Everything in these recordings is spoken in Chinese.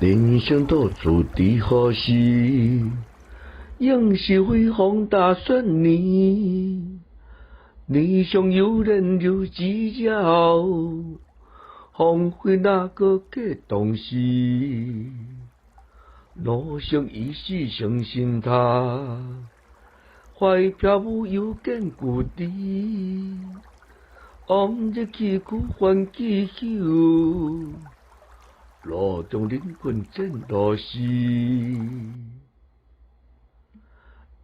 人生都注定何时，应是辉煌大顺年。你上有人有指教，荒废那个假当时。路上一时相信他，怀飘舞又见故地。往日去苦还记休，路中人群真多时。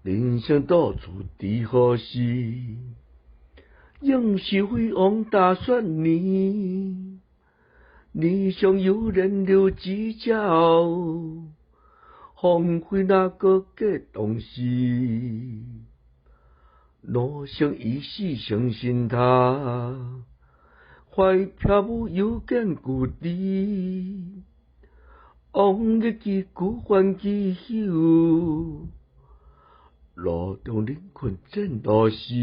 人生多注定何时，应是辉煌大顺年。你上有人留指教，荒废那个假当时。路上一时相信他，怀飘舞又见故地。往日去苦还记休，路中人群真多时。